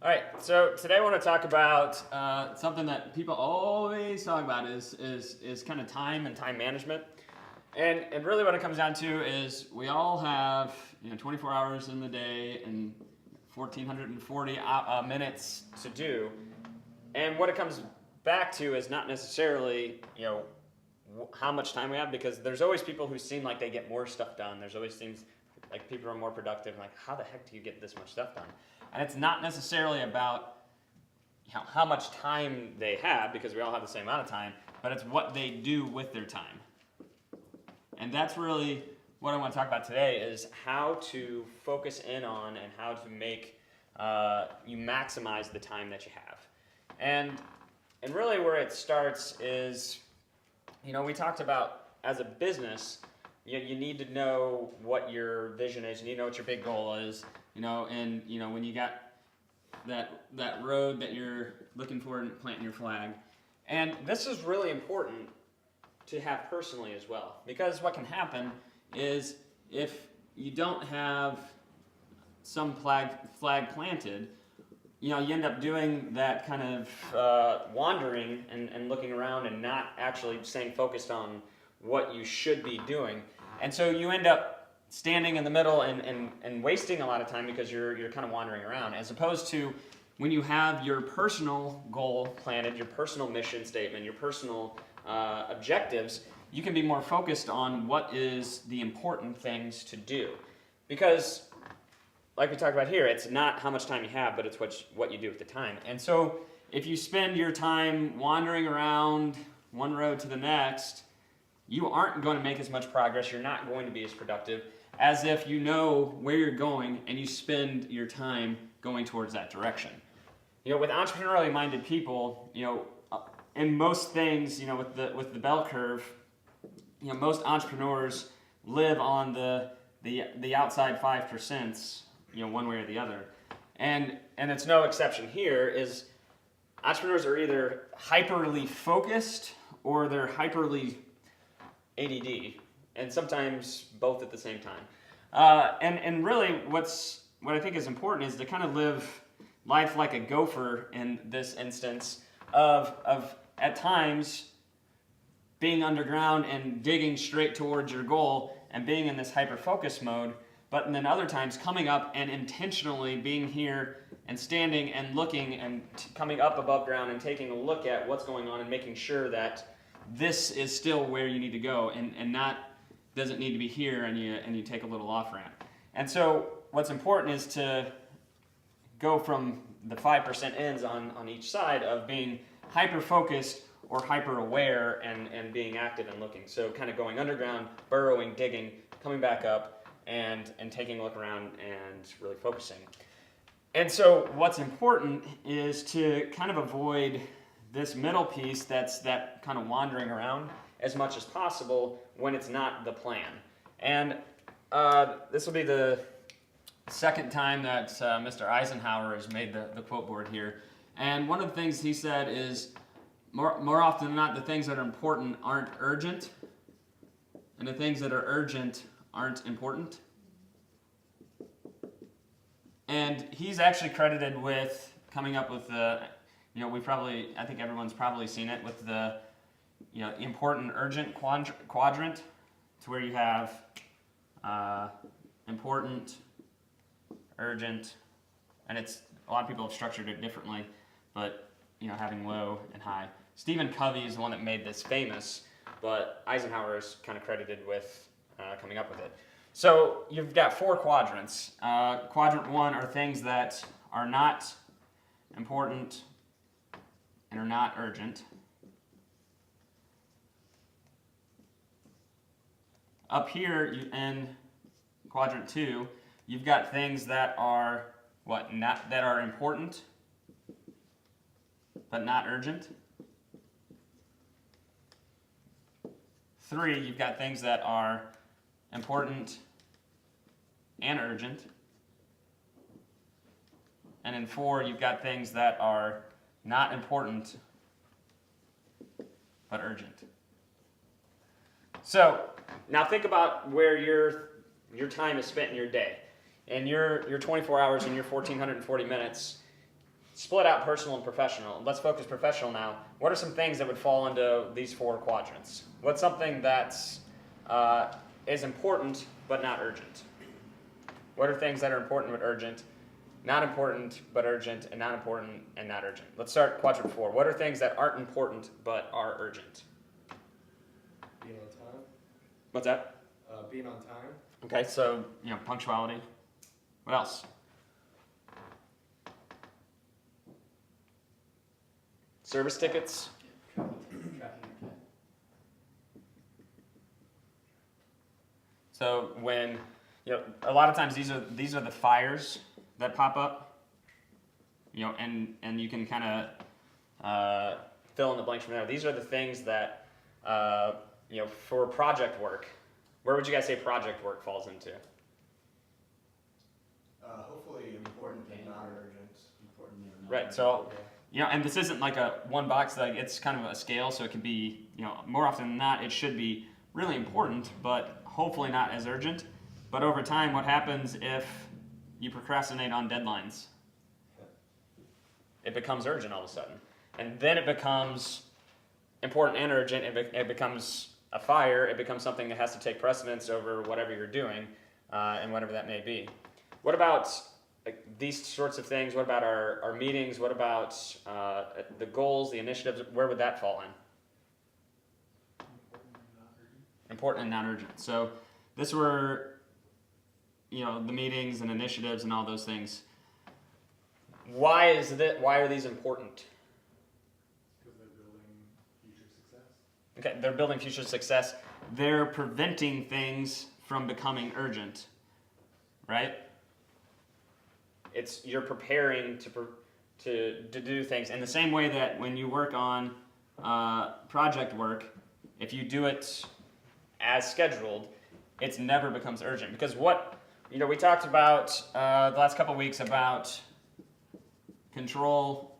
All right, so today I want to talk about something that people always talk about is kind of time and time management. And really what it comes down to is we all have 24 hours in the day and 1,440 minutes to do. And what it comes back to is not necessarily how much time we have, because there's always people who seem like they get more stuff done. There's always seems like people are more productive. Like, how the heck do you get this much stuff done? And it's not necessarily about how much time they have, because we all have the same amount of time, but it's what they do with their time. And that's really what I want to talk about today, is how to focus in on and how to make you maximize the time that you have. And really where it starts is, we talked about, as a business, you need to know what your vision is. You need to know what your big goal is. And when you got that road that you're looking for and planting your flag. And this is really important to have personally as well, because what can happen is, if you don't have some flag planted, you end up doing that kind of wandering and looking around and not actually staying focused on what you should be doing. And so you end up standing in the middle and wasting a lot of time because you're kind of wandering around, as opposed to when you have your personal goal planted, your personal mission statement, your personal objectives, you can be more focused on what is the important things to do. Because, like we talked about here, it's not how much time you have, but it's what you do with the time. And so if you spend your time wandering around one road to the next, you aren't going to make as much progress. You're not going to be as productive as if you know where you're going and you spend your time going towards that direction. With entrepreneurially minded people, in most things, with the bell curve, most entrepreneurs live on the outside 5%, one way or the other. And it's no exception here. Is entrepreneurs are either hyperly focused or they're hyperly ADD, and sometimes both at the same time. And really, what I think is important is to kind of live life like a gopher in this instance, of at times being underground and digging straight towards your goal and being in this hyper-focus mode, but then other times coming up and intentionally being here and standing and looking and coming up above ground and taking a look at what's going on and making sure that this is still where you need to go, and not doesn't need to be here and you take a little off ramp. And so what's important is to go from the 5% ends on each side of being hyper focused or hyper aware and being active and looking. So kind of going underground, burrowing, digging, coming back up and taking a look around and really focusing. And so what's important is to kind of avoid this middle piece, that's that kind of wandering around, as much as possible when it's not the plan. And this will be the second time that Mr. Eisenhower has made the quote board here. And one of the things he said is, more often than not, the things that are important aren't urgent, and the things that are urgent aren't important. And he's actually credited with coming up with the, I think everyone's probably seen it, with the, important urgent quadrant, to where you have important, urgent, and it's, a lot of people have structured it differently, but having low and high. Stephen Covey is the one that made this famous, but Eisenhower is kind of credited with coming up with it. So you've got four quadrants. Quadrant one are things that are not important and are not urgent. Up here in quadrant two, you've got things that are that are important but not urgent. 3, you've got things that are important and urgent. And in 4, you've got things that are not important but urgent. So now think about where your time is spent in your day. And your 24 hours and your 1,440 minutes, split out personal and professional. Let's focus professional now. What are some things that would fall into these 4 quadrants? What's something that's is important but not urgent? What are things that are important but urgent, not important but urgent, and not important and not urgent? Let's start quadrant 4. What are things that aren't important but are urgent? Being on time. What's that? Being on time. Okay, so punctuality. What else? Service tickets. So when a lot of times these are the fires that pop up, and you can kind of fill in the blanks from there. These are the things that for project work. Where would you guys say project work falls into? Hopefully important and not urgent. Right. So and this isn't like a one box. Like it's kind of a scale, so it could be more often than not it should be really important, but hopefully not as urgent. But over time, what happens if you procrastinate on deadlines? It becomes urgent all of a sudden. And then it becomes important and urgent. It becomes a fire. It becomes something that has to take precedence over whatever you're doing, and whatever that may be. What about these sorts of things? What about our meetings? What about the goals, the initiatives? Where would that fall in? Important and not urgent. So this were the meetings and initiatives and all those things. Why are these important? Because they're building future success. Okay, they're building future success. They're preventing things from becoming urgent, right? You're preparing to do things in the same way that when you work on project work, if you do it as scheduled, it never becomes urgent. Because we talked about the last couple of weeks about control,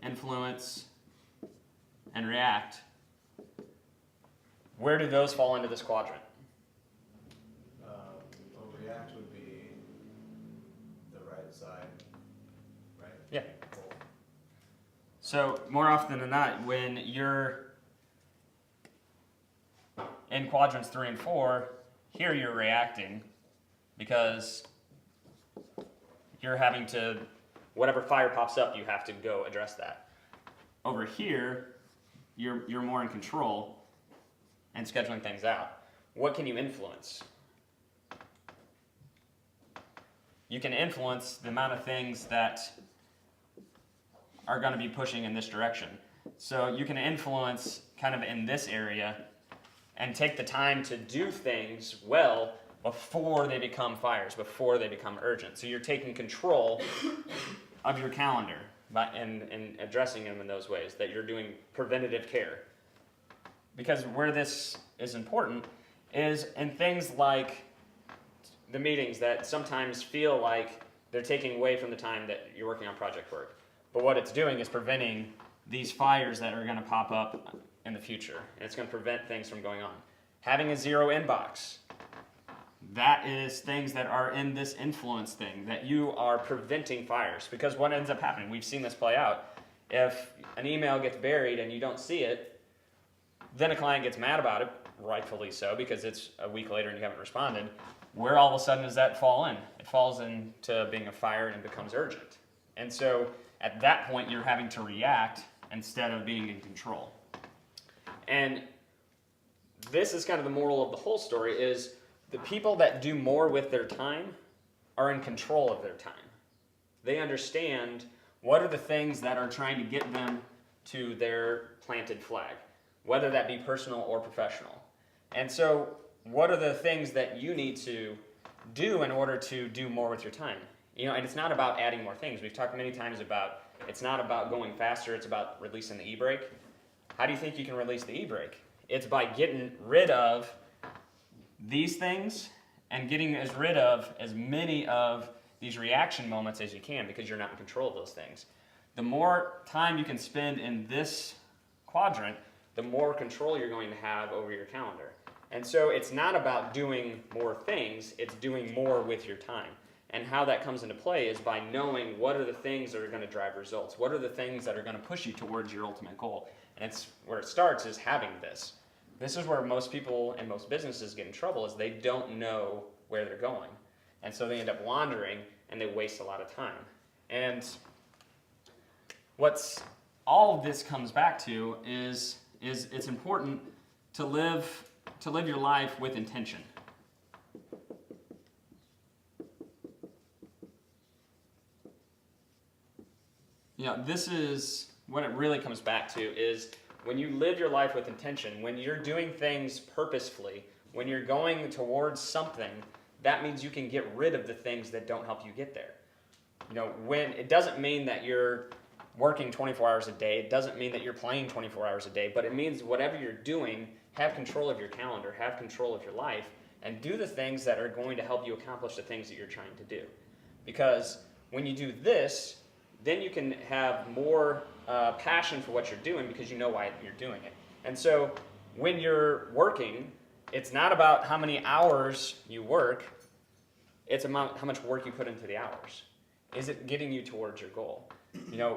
influence, and react. Where do those fall into this quadrant? React would be the right side, right? Yeah. So more often than not, when you're in quadrants 3 and 4, here you're reacting because you're having to, whatever fire pops up, you have to go address that. Over here, you're more in control and scheduling things out. What can you influence? You can influence the amount of things that are going to be pushing in this direction. So you can influence kind of in this area and take the time to do things well before they become fires, before they become urgent. So you're taking control of your calendar and addressing them in those ways, that you're doing preventative care. Because where this is important is in things like the meetings that sometimes feel like they're taking away from the time that you're working on project work. But what it's doing is preventing these fires that are going to pop up in the future. And it's going to prevent things from going on. Having a zero inbox. That is things that are in this influence thing, that you are preventing fires. Because what ends up happening, we've seen this play out. If an email gets buried and you don't see it, then a client gets mad about it, rightfully so, because it's a week later and you haven't responded. Where all of a sudden does that fall in? It falls into being a fire and it becomes urgent. And so at that point, you're having to react instead of being in control. And this is kind of the moral of the whole story, is the people that do more with their time are in control of their time. They understand what are the things that are trying to get them to their planted flag, whether that be personal or professional. And so what are the things that you need to do in order to do more with your time? And it's not about adding more things. We've talked many times about it's not about going faster, it's about releasing the e-brake. How do you think you can release the e-brake? It's by getting rid of these things and getting rid of as many of these reaction moments as you can, because you're not in control of those things. The more time you can spend in this quadrant, the more control you're going to have over your calendar. And so it's not about doing more things, it's doing more with your time. And how that comes into play is by knowing what are the things that are going to drive results. What are the things that are going to push you towards your ultimate goal? And it's where it starts is having this. This is where most people and most businesses get in trouble is they don't know where they're going. And so they end up wandering and they waste a lot of time. And what's all of this comes back to is it's important to live your life with intention. This is what it really comes back to is when you live your life with intention, when you're doing things purposefully, when you're going towards something, that means you can get rid of the things that don't help you get there. When it doesn't mean that you're working 24 hours a day, it doesn't mean that you're playing 24 hours a day, but it means whatever you're doing, have control of your calendar, have control of your life, and do the things that are going to help you accomplish the things that you're trying to do. Because when you do this, then you can have more passion for what you're doing because you know why you're doing it. And so when you're working, it's not about how many hours you work, it's about how much work you put into the hours. Is it getting you towards your goal?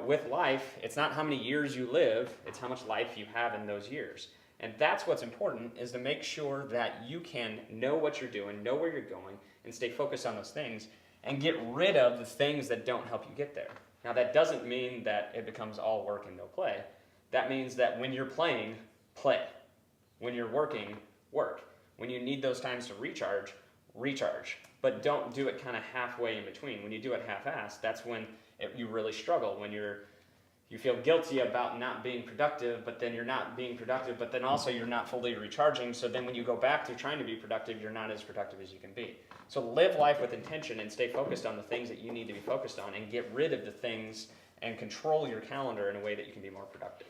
With life, it's not how many years you live, it's how much life you have in those years. And that's what's important, is to make sure that you can know what you're doing, know where you're going, and stay focused on those things, and get rid of the things that don't help you get there. Now, that doesn't mean that it becomes all work and no play. That means that when you're playing, play. When you're working, work. When you need those times to recharge, recharge. But don't do it kind of halfway in between. When you do it half-assed, that's when you really struggle. When you feel guilty about not being productive, but then you're not being productive, but then also you're not fully recharging. So then when you go back to trying to be productive, you're not as productive as you can be. So live life with intention and stay focused on the things that you need to be focused on and get rid of the things and control your calendar in a way that you can be more productive.